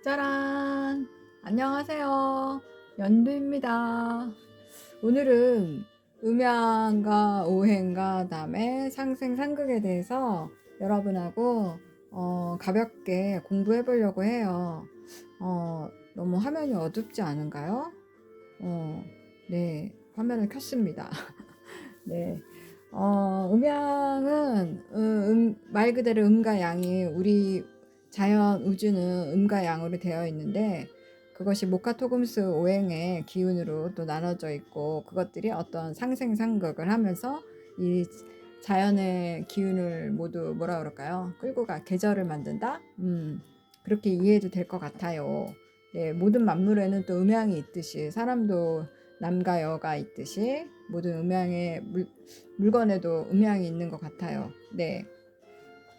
짜란! 안녕하세요. 연두입니다. 오늘은 음양과 오행과 다음에 상생 상극에 대해서 여러분하고 가볍게 공부해 보려고 해요. 너무 화면이 어둡지 않은가요? 네, 화면을 켰습니다. 네. 음양은 말 그대로 음과 양이 우리 자연 우주는 음과 양으로 되어 있는데 그것이 목화토금수 오행의 기운으로 또 나눠져 있고 그것들이 어떤 상생상극을 하면서 이 자연의 기운을 모두 뭐라 그럴까요? 끌고 가 계절을 만든다? 그렇게 이해해도 될 것 같아요. 네, 모든 만물에는 또 음양이 있듯이 사람도 남과 여가 있듯이 모든 음양의 물건에도 음양이 있는 것 같아요. 네.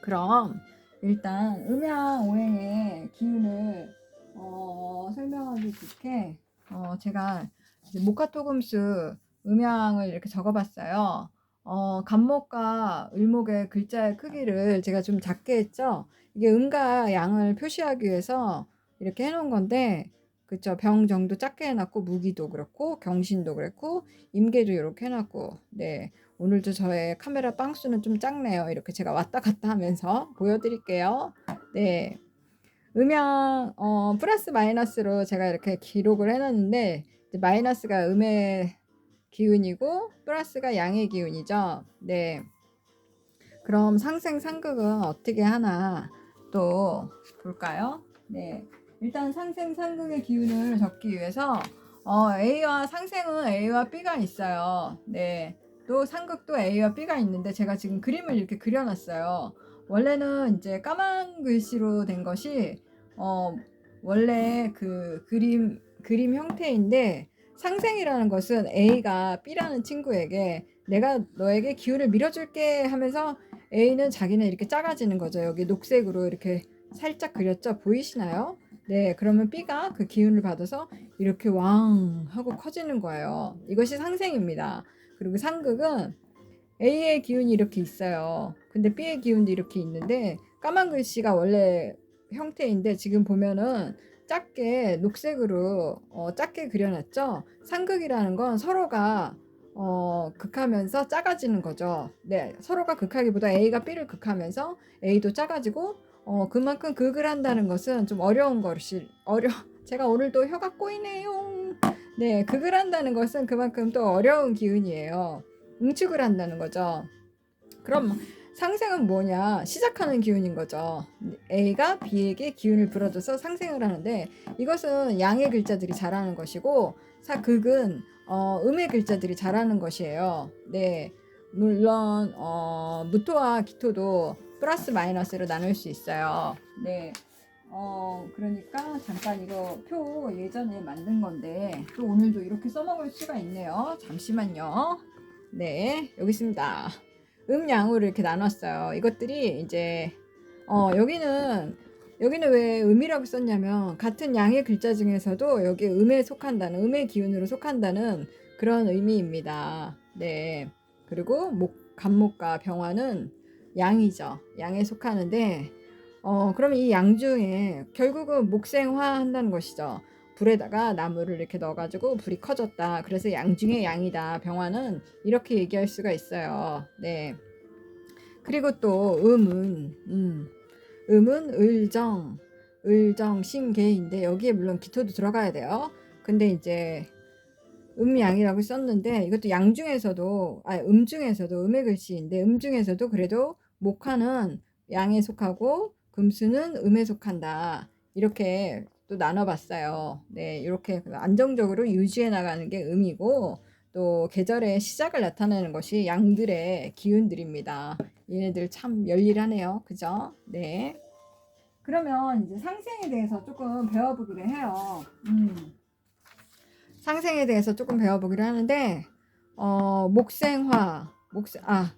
그럼 일단 음양 오행의 기운을 설명하기 좋게 제가 이제 목화토금수 음양을 이렇게 적어봤어요. 간목과 을목의 글자의 크기를 제가 좀 작게 했죠. 이게 음과 양을 표시하기 위해서 이렇게 해놓은 건데, 그쵸? 병정도 작게 해놨고 무기도 그렇고 경신도 그렇고 임계도 이렇게 해놨고, 네. 오늘도 저의 카메라 빵수는 좀 작네요. 이렇게 제가 왔다 갔다 하면서 보여드릴게요. 네. 음양 플러스 마이너스로 제가 이렇게 기록을 해놨는데 마이너스가 음의 기운이고 플러스가 양의 기운이죠. 네. 그럼 상생 상극은 어떻게 하나 또 볼까요? 네. 일단 상생 상극의 기운을 적기 위해서 A와 상생은 A와 B가 있어요. 네. 또 상극도 A와 B가 있는데 제가 지금 그림을 이렇게 그려놨어요. 원래는 이제 까만 글씨로 된 것이 원래 그 그림 형태인데 상생이라는 것은 A가 B라는 친구에게 내가 너에게 기운을 밀어줄게 하면서 A는 자기는 이렇게 작아지는 거죠. 여기 녹색으로 이렇게 살짝 그렸죠? 보이시나요? 네, 그러면 B가 그 기운을 받아서 이렇게 왕 하고 커지는 거예요. 이것이 상생입니다. 그리고 상극은 A의 기운이 이렇게 있어요. 근데 B의 기운도 이렇게 있는데 까만 글씨가 원래 형태인데 지금 보면은 작게 녹색으로 작게 그려놨죠. 상극이라는 건 서로가 극하면서 작아지는 거죠. 네, 서로가 극하기보다 A가 B를 극하면서 A도 작아지고 그만큼 극을 한다는 것은 좀 어려운 것이 제가 오늘도 혀가 꼬이네요. 네, 극을 한다는 것은 그만큼 또 어려운 기운이에요. 응축을 한다는 거죠. 그럼 상생은 뭐냐? 시작하는 기운인 거죠. A가 B에게 기운을 불어줘서 상생을 하는데 이것은 양의 글자들이 잘하는 것이고 극은 음의 글자들이 잘하는 것이에요. 네, 물론 무토와 기토도 플러스 마이너스로 나눌 수 있어요. 네. 그러니까 잠깐 이거 표 예전에 만든 건데 또 오늘도 이렇게 써먹을 수가 있네요. 잠시만요. 네, 여기 있습니다. 음양으로 이렇게 나눴어요. 이것들이 이제 여기는 왜 음이라고 썼냐면 같은 양의 글자 중에서도 여기 음에 속한다는 음의 기운으로 속한다는 그런 의미입니다. 네. 그리고 간목과 병화는 양이죠. 양에 속하는데 그러면 이 양 중에 결국은 목생화 한다는 것이죠. 불에다가 나무를 이렇게 넣어가지고 불이 커졌다. 그래서 양 중에 양이다. 병화는 이렇게 얘기할 수가 있어요. 네. 그리고 또 음은 을정신계인데 여기에 물론 기토도 들어가야 돼요. 근데 이제 음양이라고 썼는데 이것도 양 중에서도 중에서도 음의 글씨인데 중에서도 그래도 목화는 양에 속하고 금수는 음에 속한다. 이렇게 또 나눠봤어요. 네, 이렇게 안정적으로 유지해 나가는 게 음이고 또 계절의 시작을 나타내는 것이 양들의 기운들입니다. 얘네들 참 열일하네요. 그죠? 네. 그러면 이제 상생에 대해서 조금 배워보기로 해요. 상생에 대해서 조금 배워보기로 하는데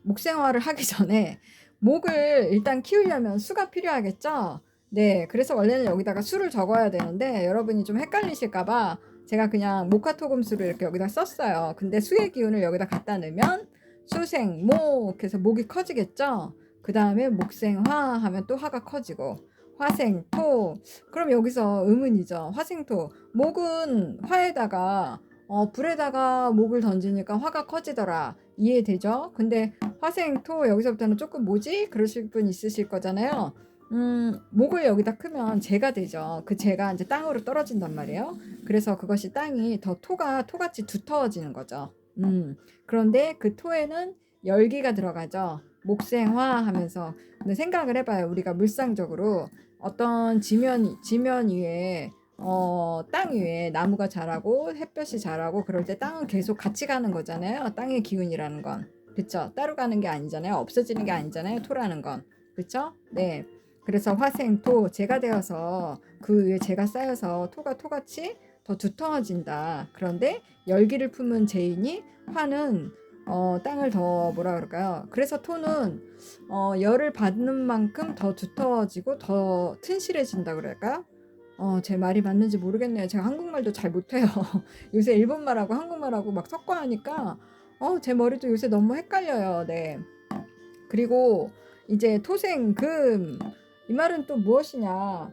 목생화를 하기 전에 목을 일단 키우려면 수가 필요하겠죠. 네, 그래서 원래는 여기다가 수를 적어야 되는데 여러분이 좀 헷갈리실까봐 제가 그냥 목화토금수를 이렇게 여기다 썼어요. 근데 수의 기운을 여기다 갖다 넣으면 수생목 해서 목이 커지겠죠. 그 다음에 목생화 하면 또 화가 커지고 화생토. 그럼 여기서 의문이죠. 화생토. 목은 화에다가 불에다가 목을 던지니까 화가 커지더라. 이해되죠? 근데 화생토 여기서부터는 조금 뭐지? 그러실 분 있으실 거잖아요. 목을 여기다 크면 재가 되죠. 그 재가 이제 땅으로 떨어진단 말이에요. 그래서 그것이 땅이 더 토같이 두터워지는 거죠. 그런데 그 토에는 열기가 들어가죠. 목생화 하면서. 근데 생각을 해봐요. 우리가 물상적으로 어떤 지면 위에 땅 위에 나무가 자라고 햇볕이 자라고 그럴 때 땅은 계속 같이 가는 거잖아요. 땅의 기운이라는 건. 그쵸? 따로 가는 게 아니잖아요. 없어지는 게 아니잖아요. 토라는 건. 그쵸? 네. 그래서 화생토, 재가 되어서 그 위에 재가 쌓여서 토가 토같이 더 두터워진다. 그런데 열기를 품은 재인이 화는 땅을 더 뭐라 그럴까요? 그래서 토는 열을 받는 만큼 더 두터워지고 더 튼실해진다 그럴까요? 제 말이 맞는지 모르겠네요. 제가 한국말도 잘 못해요. 요새 일본말하고 한국말하고 막 섞어 하니까 제 머리도 요새 너무 헷갈려요. 네. 그리고 이제 토생금 이 말은 또 무엇이냐?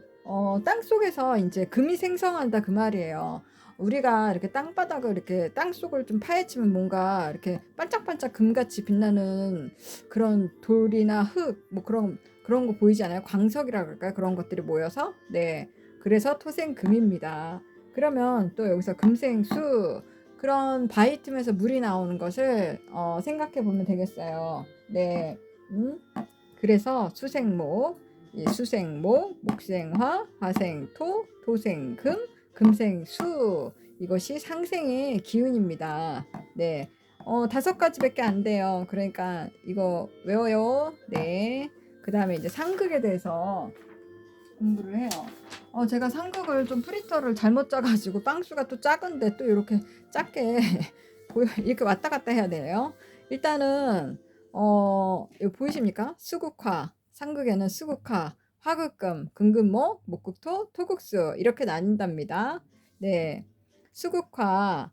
땅 속에서 이제 금이 생성한다 그 말이에요. 우리가 이렇게 땅바닥을 이렇게 땅 속을 좀 파헤치면 뭔가 이렇게 반짝반짝 금같이 빛나는 그런 돌이나 흙 뭐 그런 거 보이지 않아요? 광석이라 그럴까요? 그런 것들이 모여서 네. 그래서 토생금입니다. 그러면 또 여기서 금생수 그런 바위 틈에서 물이 나오는 것을 생각해 보면 되겠어요. 네. 그래서 수생목, 수생목, 목생화, 화생토, 토생금, 금생수 이것이 상생의 기운입니다. 네. 5가지밖에 안 돼요. 그러니까 이거 외워요. 네. 그 다음에 이제 상극에 대해서 공부를 해요. 제가 상극을 좀 프린터를 잘못 짜가지고 빵수가 또 작은데 또 이렇게 작게 이렇게 왔다 갔다 해야 돼요. 일단은 이거 보이십니까? 수국화, 상극에는 수국화, 화극금, 금금목, 목극토, 토극수 이렇게 나뉜답니다. 네, 수국화,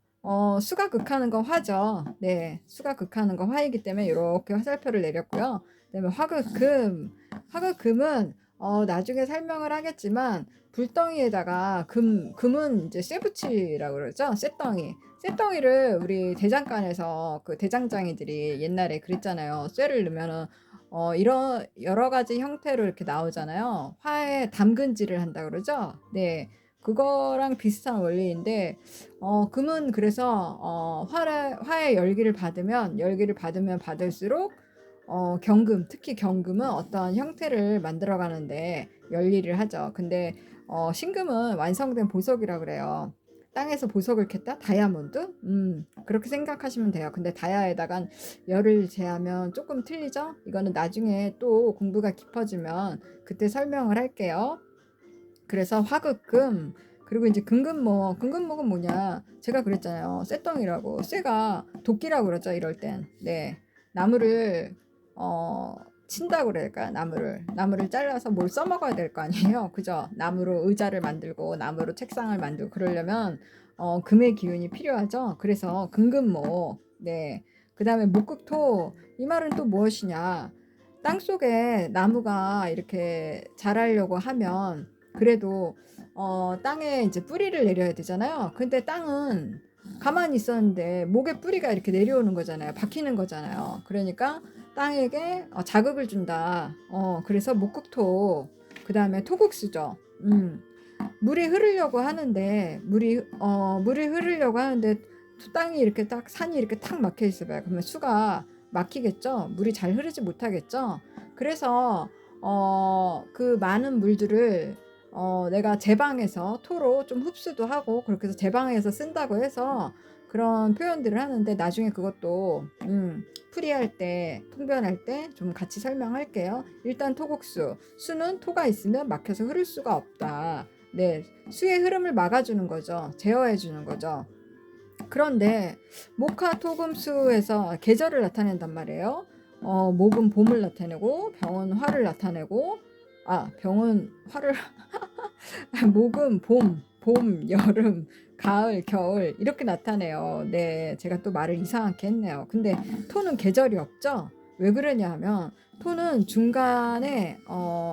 수가 극하는 건 화죠. 네, 수가 극하는 건 화이기 때문에 이렇게 화살표를 내렸고요. 그다음에 화극금은 나중에 설명을 하겠지만 불덩이에다가 금은 이제 쇠붙이라고 그러죠. 쇠덩이를 우리 대장간에서 그 대장장이들이 옛날에 그랬잖아요. 쇠를 넣으면은 이런 여러 가지 형태로 이렇게 나오잖아요. 화에 담근질을 한다 그러죠. 네. 그거랑 비슷한 원리인데 금은 그래서 화의 열기를 받으면 받을수록 경금, 특히 경금은 어떤 형태를 만들어 가는데 열일을 하죠. 근데 신금은 완성된 보석이라 그래요. 땅에서 보석을 캤다? 다이아몬드? 그렇게 생각하시면 돼요. 근데 다이아에다간 열을 제하면 조금 틀리죠? 이거는 나중에 또 공부가 깊어지면 그때 설명을 할게요. 그래서 화극금, 그리고 이제 금금목은 뭐냐? 제가 그랬잖아요. 쇠덩이라고. 쇠가 도끼라고 그러죠, 이럴 땐. 네. 나무를 친다고 그럴까? 나무를 잘라서 뭘 써먹어야 될 거 아니에요. 그죠? 나무로 의자를 만들고 나무로 책상을 만들고 그러려면 금의 기운이 필요하죠. 그래서 금금목. 네. 그 다음에 목극토. 이 말은 또 무엇이냐? 땅 속에 나무가 이렇게 자라려고 하면 그래도 땅에 이제 뿌리를 내려야 되잖아요. 근데 땅은 가만히 있었는데 목에 뿌리가 이렇게 내려오는 거잖아요. 박히는 거잖아요. 그러니까 땅에게 자극을 준다. 그래서 목극토, 그 다음에 토국수죠. 물이 흐르려고 하는데 물이 흐르려고 하는데 땅이 이렇게 딱 산이 이렇게 탁 막혀 있어봐요. 그러면 수가 막히겠죠. 물이 잘 흐르지 못하겠죠. 그래서 그 많은 물들을 내가 제 방에서 토로 좀 흡수도 하고 그렇게 해서 제 방에서 쓴다고 해서 그런 표현들을 하는데 나중에 그것도 풀이할 때 통변할 때 좀 같이 설명할게요. 일단 토국수, 수는 토가 있으면 막혀서 흐를 수가 없다. 네, 수의 흐름을 막아주는 거죠. 제어해 주는 거죠. 그런데 목화토금수에서 계절을 나타낸단 말이에요. 목은 봄을 나타내고 병은 화를 나타내고 병은 화를 목은 봄, 여름, 가을, 겨울 이렇게 나타내요. 네, 제가 또 말을 이상하게 했네요. 근데 토는 계절이 없죠. 왜 그러냐 하면 토는 중간에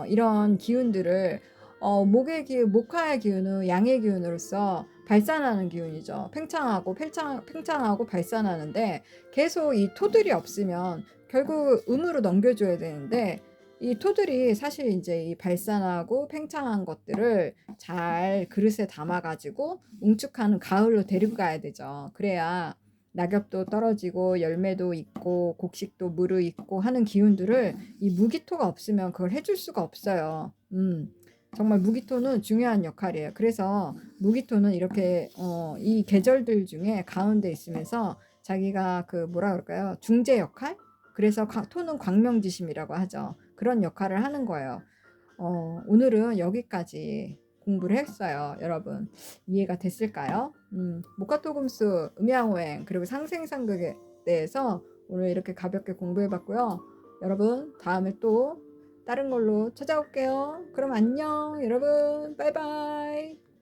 이런 기운들을 목의 기운, 목화의 기운은 양의 기운으로서 발산하는 기운이죠. 팽창하고 발산하는데 계속 이 토들이 없으면 결국 음으로 넘겨줘야 되는데 이 토들이 사실 이제 이 발산하고 팽창한 것들을 잘 그릇에 담아가지고 웅축하는 가을로 데리고 가야 되죠. 그래야 낙엽도 떨어지고 열매도 있고 곡식도 무르익고 하는 기운들을 이 무기토가 없으면 그걸 해줄 수가 없어요. 정말 무기토는 중요한 역할이에요. 그래서 무기토는 이렇게 이 계절들 중에 가운데 있으면서 자기가 그 뭐라 그럴까요? 중재 역할? 그래서 토는 광명지심이라고 하죠. 그런 역할을 하는 거예요. 오늘은 여기까지 공부를 했어요. 여러분 이해가 됐을까요? 목화토금수, 음양오행 그리고 상생상극에 대해서 오늘 이렇게 가볍게 공부해봤고요. 여러분 다음에 또 다른 걸로 찾아올게요. 그럼 안녕 여러분. 바이바이.